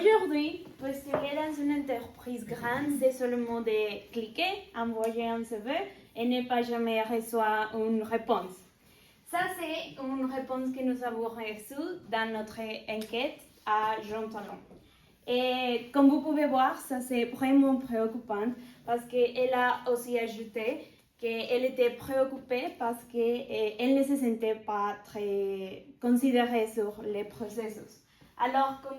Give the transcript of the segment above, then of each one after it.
Aujourd'hui, postuler dans une entreprise grande, c'est seulement de cliquer, envoyer un CV et ne pas jamais recevoir une réponse. Ça, c'est une réponse que nous avons reçue dans notre enquête à Jean Talon. Et comme vous pouvez voir, ça c'est vraiment préoccupant parce qu'elle a aussi ajouté qu'elle était préoccupée parce qu'elle ne se sentait pas très considérée sur les processus. Alors, comme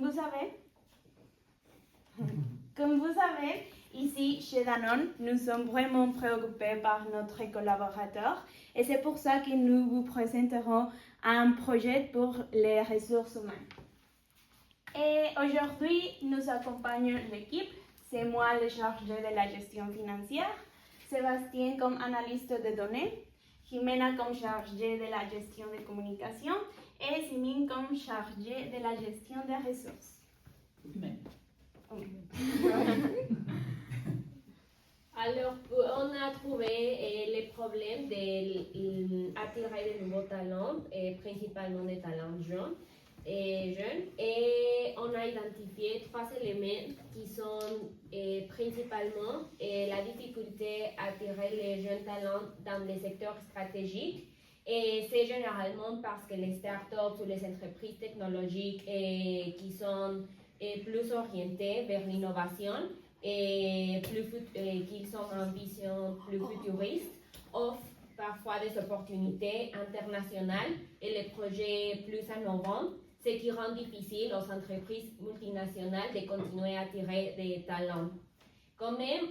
vous savez, ici chez Danone, nous sommes vraiment préoccupés par notre collaborateur et c'est pour ça que nous vous présenterons un projet pour les ressources humaines. Et aujourd'hui, nous accompagnons l'équipe. C'est moi le chargé de la gestion financière, Sébastien comme analyste de données, Jimena comme chargée de la gestion de communication et Simine comme chargée de la gestion des ressources. Alors, on a trouvé les problèmes d'attirer de nouveaux talents, et principalement des talents jeunes. Et on a identifié 3 éléments qui sont principalement la difficulté à attirer les jeunes talents dans les secteurs stratégiques. Et c'est généralement parce que les startups ou les entreprises technologiques qui sont plus orientées vers l'innovation et qu'ils ont une vision plus futuriste offrent parfois des opportunités internationales et les projets plus innovants, ce qui rend difficile aux entreprises multinationales de continuer à attirer des talents. Quand même,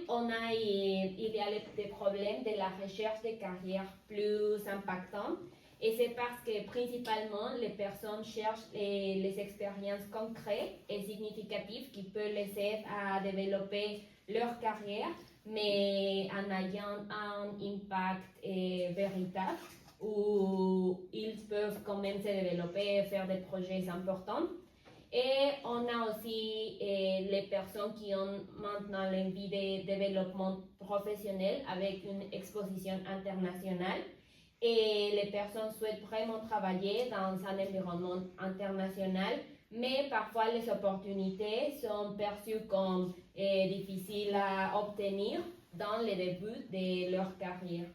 il y a des problèmes de la recherche de carrières plus impactantes et c'est parce que principalement les personnes cherchent les expériences concrètes et significatives qui peuvent les aider à développer leur carrière, mais en ayant un impact véritable où ils peuvent quand même se développer et faire des projets importants. Et on a aussi les personnes qui ont maintenant l'envie de développement professionnel avec une exposition internationale. Et les personnes souhaitent vraiment travailler dans un environnement international, mais parfois les opportunités sont perçues comme difficiles à obtenir dans le début de leur carrière.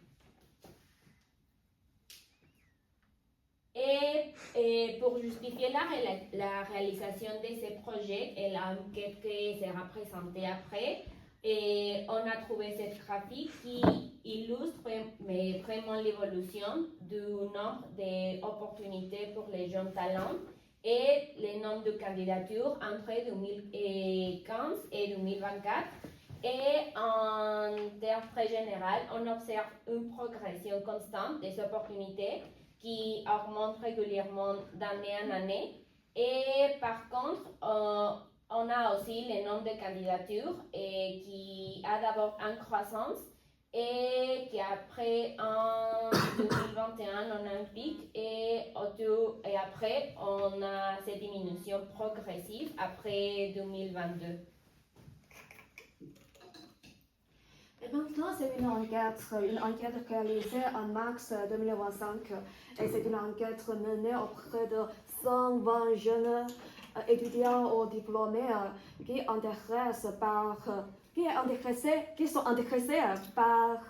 Et pour justifier la réalisation de ces projets et l'enquête qui sera présentée après, on a trouvé cette graphique qui illustre vraiment l'évolution du nombre d'opportunités pour les jeunes talents et le nombre de candidatures entre 2015 et 2024. Et en termes très généraux, on observe une progression constante des opportunités qui augmente régulièrement d'année en année. Et par contre, on a aussi le nombre de candidatures qui a d'abord une croissance et qu'après en 2021 on a un pic et après on a cette diminution progressive après 2022. Et maintenant, c'est une enquête réalisée en mars 2025 et c'est une enquête menée auprès de 120 jeunes étudiants ou diplômés qui sont intéressés par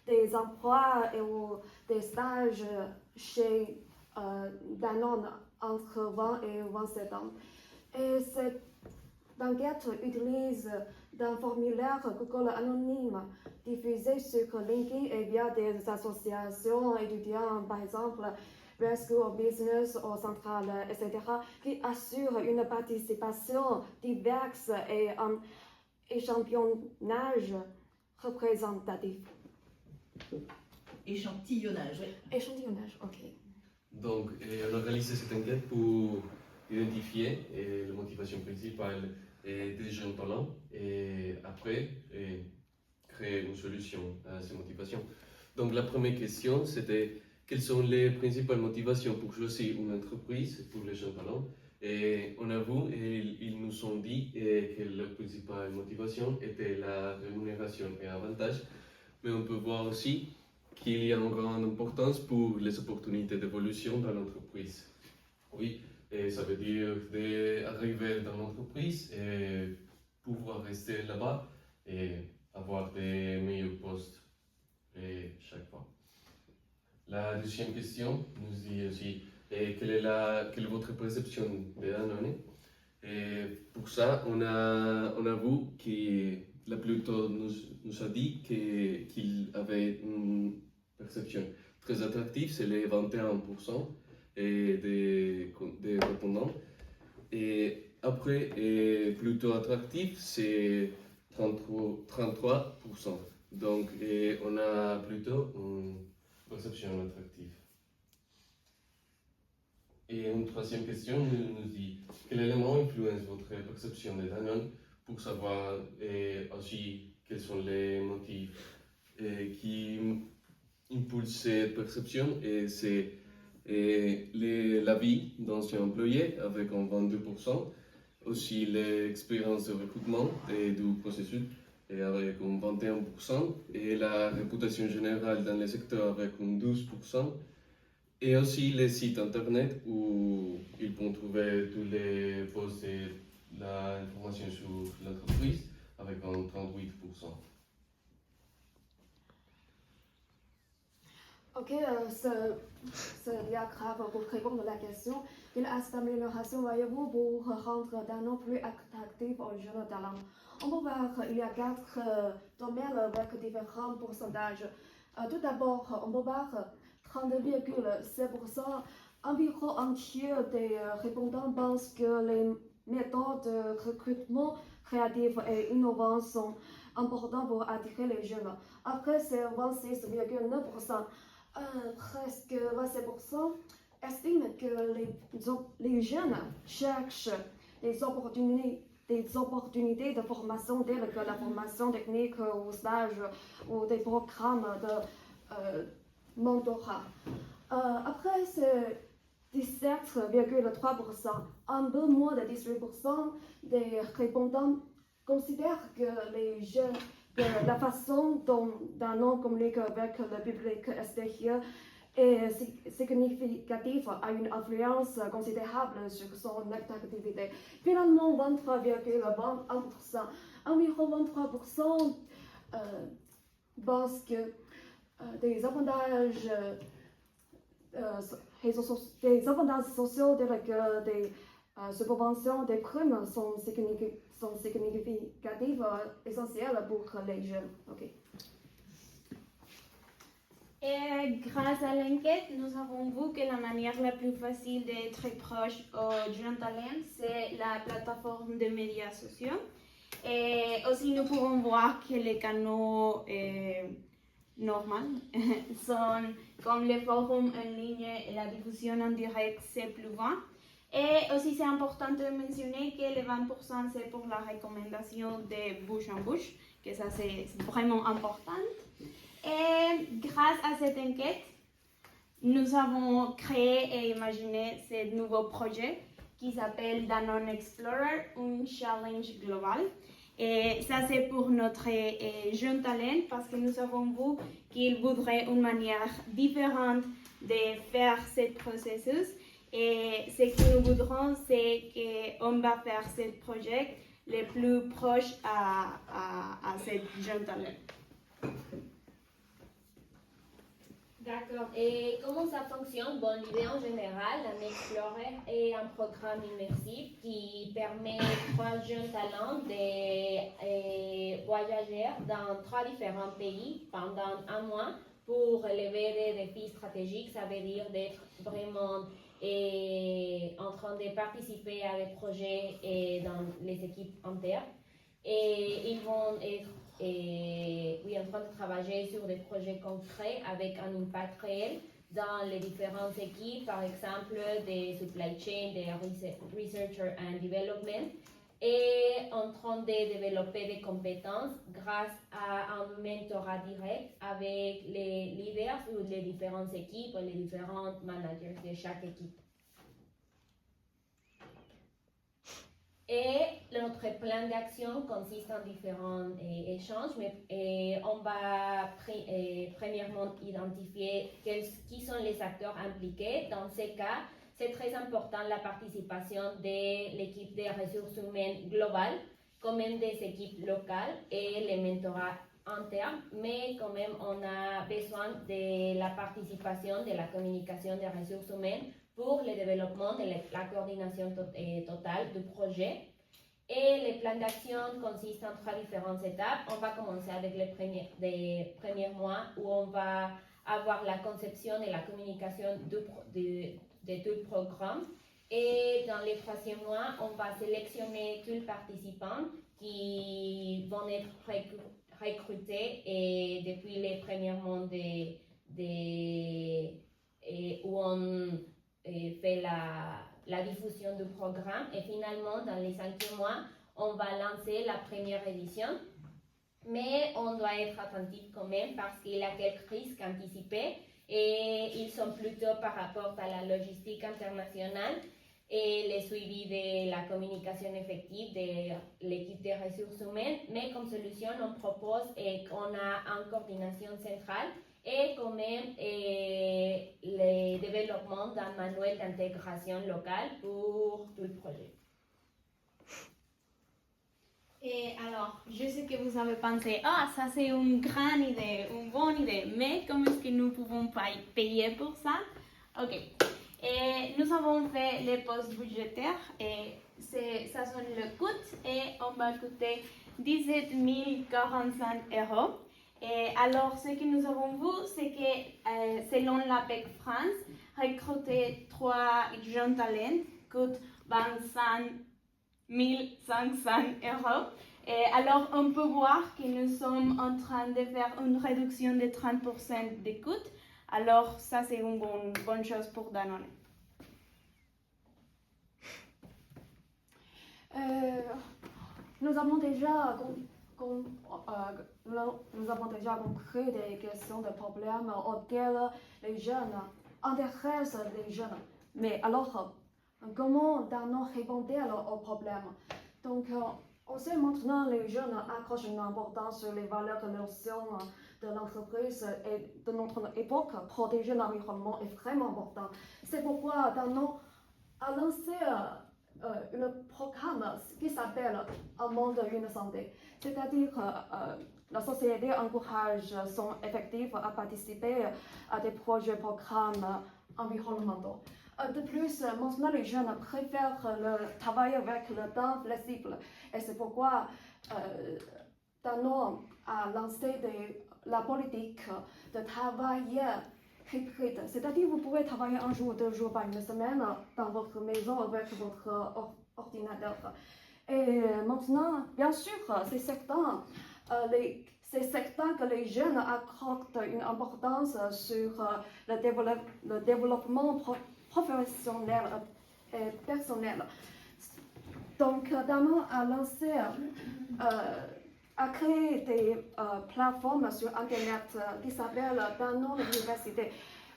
des emplois ou des stages chez Danone entre 20 et 27 ans. Et cette enquête utilise d'un formulaire Google anonyme diffusé sur LinkedIn et via des associations étudiantes, par exemple Rescue of Business ou Centrale, etc., qui assurent une participation diverse et un échantillonnage représentatif. Échantillonnage, oui. Échantillonnage, ok. Donc, on a réalisé cette enquête pour identifier la motivation principale des jeunes talents et après créer une solution à ces motivations. Donc, la première question, c'était quelles sont les principales motivations pour choisir une entreprise pour les jeunes talents. Et on a vu, et ils nous ont dit que leur principale motivation était la rémunération et avantage, mais on peut voir aussi qu'il y a une grande importance pour les opportunités d'évolution dans l'entreprise. Oui, Et ça veut dire d'arriver dans l'entreprise et pouvoir rester là-bas et avoir des meilleurs postes chaque fois. La deuxième question nous dit aussi quelle est votre perception de Danone. Et pour ça, on a vu que la plupart nous a dit qu'il avait une perception très attractive, c'est les 21% des répondants. Et après, plutôt attractif, c'est 33%. Donc, on a plutôt une perception attractive. Et une troisième question nous dit quel élément influence votre perception de Danone pour savoir aussi quels sont les motifs qui impulsent cette perception. Et c'est la vie d'anciens employés avec un 22%, aussi l'expérience de recrutement et du processus et avec un 21%, et la réputation générale dans le secteur avec un 12%. Et aussi les sites internet où ils peuvent trouver tous les posts et l'information sur l'entreprise avec un 38%. Ok, c'est bien grave pour répondre à la question. Quelle aspect d'amélioration voyez-vous pour rendre Danone plus attractif aux jeunes talents? On peut voir qu'il y a 4 domaines avec différents pourcentages. Tout d'abord, on peut voir 30,7%, environ un tiers des répondants pensent que les méthodes de recrutement créatives et innovantes sont importantes pour attirer les jeunes. Après, c'est 26,9%. Presque 27% estiment que les jeunes cherchent des opportunités de formation telles que la formation technique ou stage ou des programmes de mentorat. Après, c'est 17,3%. Un peu moins de 18% des répondants considèrent que les jeunes, que la façon dont Danone communique avec le public extérieur est significative, a une influence considérable sur son attractivité. Finalement, 23,21%, environ 23% pensent que des avantages sociaux tels que des subventions, des primes sont significatives, essentielles pour les jeunes. Okay. Et grâce à l'enquête, nous avons vu que la manière la plus facile d'être proche aux jeunes talents, c'est la plateforme de médias sociaux. Et aussi, nous pouvons voir que les canaux normaux sont comme les forums en ligne et la diffusion en direct, c'est plus vain. Et aussi, c'est important de mentionner que les 20%, c'est pour la recommandation de bouche en bouche, que ça, c'est vraiment important. Et grâce à cette enquête, nous avons créé et imaginé ce nouveau projet qui s'appelle Danone Explorer, un challenge global. Et ça, c'est pour notre jeune talent parce que nous avons vu qu'ils voudraient une manière différente de faire ce processus. Et ce que nous voudrons, c'est qu'on va faire ce projet le plus proche à ce jeune talent. D'accord. Et comment ça fonctionne? Bon, l'idée en général, un Explorer est un programme immersif qui permet 3 jeunes talents de voyager dans 3 différents pays pendant un mois pour relever des défis stratégiques. Ça veut dire d'être vraiment en train de participer à des projets dans les équipes internes. Et ils vont être en train de travailler sur des projets concrets avec un impact réel dans les différentes équipes, par exemple des supply chain, des researcher and development, et en train de développer des compétences grâce à un mentorat direct avec les leaders ou les différentes équipes, les différents managers de chaque équipe. Et notre plan d'action consiste en différents échanges, mais on va premièrement identifier qui sont les acteurs impliqués. Dans ces cas, c'est très important la participation de l'équipe des ressources humaines globales, comme même des équipes locales et les mentorats internes, mais quand même on a besoin de la participation de la communication des ressources humaines pour le développement de la coordination totale du projet. Et les plans d'action consistent en 3 différentes étapes. On va commencer avec les premiers mois où on va avoir la conception et la communication de tout le programme. Et dans les 3e mois, on va sélectionner tous les participants qui vont être recrutés et depuis les premiers mois où on fait la diffusion du programme. Et finalement, dans les 5e mois, on va lancer la première édition. Mais on doit être attentif quand même parce qu'il y a quelques risques anticipés et ils sont plutôt par rapport à la logistique internationale et le suivi de la communication effective de l'équipe des ressources humaines. Mais comme solution, on propose qu'on a une coordination centrale et quand même le développement d'un manuel d'intégration locale pour tout le projet. Et alors, je sais que vous avez pensé, ça c'est une grande idée, une bonne idée, mais comment est-ce que nous pouvons payer pour ça? Ok. Et nous avons fait les postes budgétaires et ça sont le coût et on va coûter 17 045 €. Et alors, ce que nous avons vu, c'est que selon l'APEC France, recruter 3 jeunes talents coûte 25 500 €. Et alors, on peut voir que nous sommes en train de faire une réduction de 30% des coûts. Alors, ça, c'est une bonne chose pour Danone. Nous avons déjà compris des questions de problèmes auxquels les jeunes intéressent les jeunes. Mais alors, comment Danone répond-elle aux problèmes? Donc, on sait maintenant que les jeunes accrochent une importance sur les valeurs et notions de l'entreprise et de notre époque. Protéger l'environnement est vraiment important. C'est pourquoi Danone a lancé un programme qui s'appelle Un monde, une santé. C'est-à-dire la société encourage son effectif à participer à des projets, programmes environnementaux. De plus, maintenant les jeunes préfèrent travailler avec le temps flexible et c'est pourquoi Danone a lancé la politique de travail hybride. C'est-à-dire que vous pouvez travailler un jour ou 2 jours par une semaine dans votre maison avec votre ordinateur. Et maintenant, bien sûr, c'est certain que les jeunes accordent une importance sur le développement professionnel et personnel. Donc, Danone a lancé, a créé des plateformes sur Internet qui s'appellent Danone Université.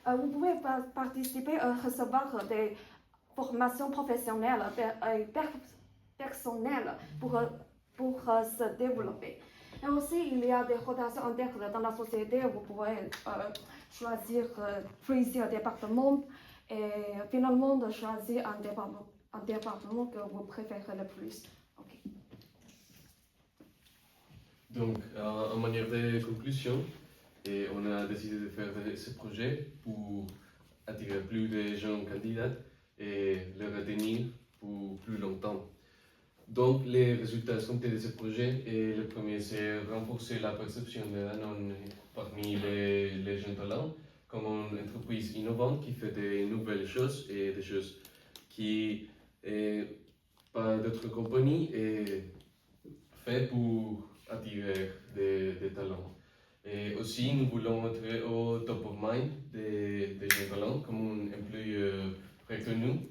Vous pouvez participer à recevoir des formations professionnelles et personnelles pour se développer. Et aussi, il y a des rotations internes dans la société. Vous pouvez choisir plusieurs départements et finalement de choisir un département que vous préférez le plus. Okay. Donc, en manière de conclusion, on a décidé de faire ce projet pour attirer plus de jeunes candidats et les retenir pour plus longtemps. Donc, les résultats escomptés de ce projet, le premier, c'est renforcer la perception de Danone parmi les jeunes talents comme une entreprise innovante qui fait de nouvelles choses et des choses qui, pas d'autres compagnies, fait pour attirer des talents. Et aussi, nous voulons être au top of mind des jeunes talents comme un employeur reconnu.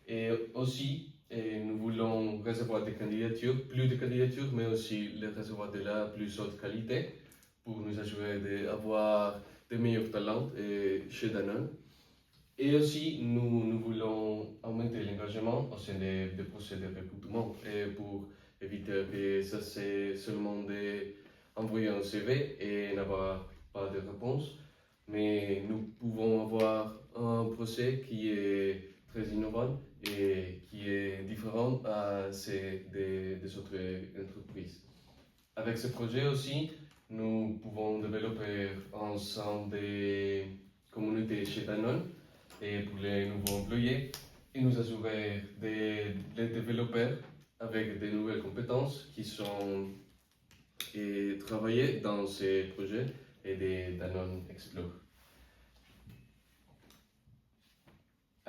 Et aussi, nous voulons recevoir des candidatures, plus de candidatures, mais aussi les recevoir de la plus haute qualité pour nous assurer d'avoir des meilleurs talents chez Danone. Et aussi, nous voulons augmenter l'engagement au sein des procès de recrutement pour éviter que ça c'est seulement d'envoyer un CV et n'avoir pas de réponse. Mais nous pouvons avoir un procès qui est très innovant et qui est différent à ceux des autres entreprises. Avec ce projet aussi, nous pouvons développer ensemble des communautés chez Danone et pour les nouveaux employés et nous assurer de les développeurs avec de nouvelles compétences qui sont travaillées dans ces projets et des Danone Explore.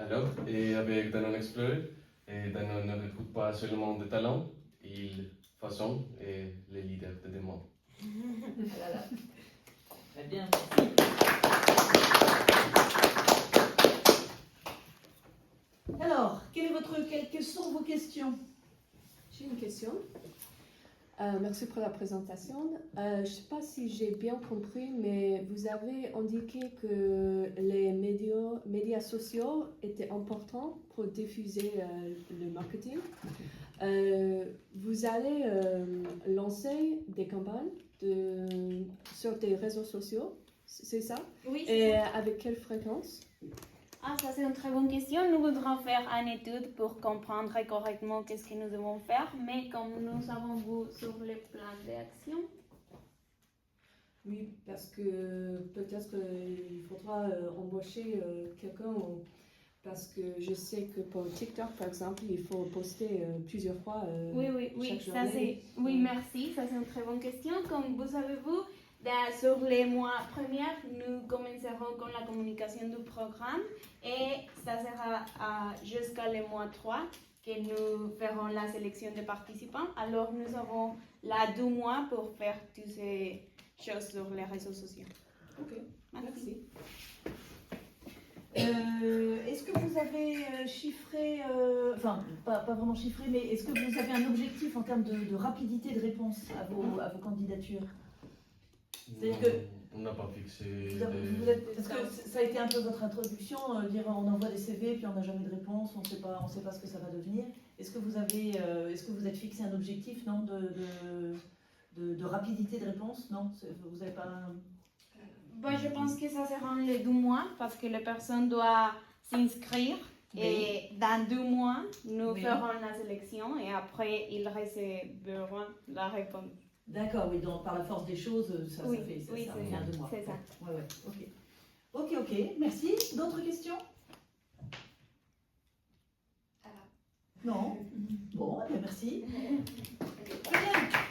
Alors, et avec Danone Explore, Danone ne recrute pas seulement des talents, il façonne les leaders de demain. Très bien. Alors, quelles sont vos questions? J'ai une question. Merci pour la présentation. Je ne sais pas si j'ai bien compris, mais vous avez indiqué que les médias sociaux étaient importants pour diffuser le marketing. Vous allez lancer des campagnes sur des réseaux sociaux, c'est ça? Oui, Et avec quelle fréquence? Ah, ça c'est une très bonne question. Nous voudrons faire une étude pour comprendre correctement qu'est-ce que nous devons faire, mais comme nous avons vu sur le plan d'action. Oui, parce que peut-être qu'il faudra embaucher quelqu'un, parce que je sais que pour TikTok, par exemple, il faut poster plusieurs fois Oui, chaque ça journée. c'est. Oui, merci. Ça c'est une très bonne question. Comme vous savez, sur les mois premiers, nous commencerons avec la communication du programme et ça sera jusqu'à le mois 3 que nous ferons la sélection des participants. Alors nous avons là 2 mois pour faire toutes ces choses sur les réseaux sociaux. Ok, merci. Est-ce que vous avez chiffré, enfin pas vraiment chiffré, mais est-ce que vous avez un objectif en termes de rapidité de réponse à vos candidatures? C'est-à-dire que On n'a pas fixé. parce que ça a été un peu votre introduction, dire on envoie des CV puis on n'a jamais de réponse, on sait pas ce que ça va devenir. Est-ce que vous êtes fixé un objectif, non, de rapidité de réponse? Non, vous n'avez pas. Je pense que ça sera les 2 mois parce que les personnes doivent s'inscrire et dans 2 mois, nous ferons la sélection et après, ils recevront la réponse. D'accord, oui, donc par la force des choses, ça fait un 2 mois. C'est ça. Ouais, ok, merci. D'autres questions? Non? Bon, merci. Très bien.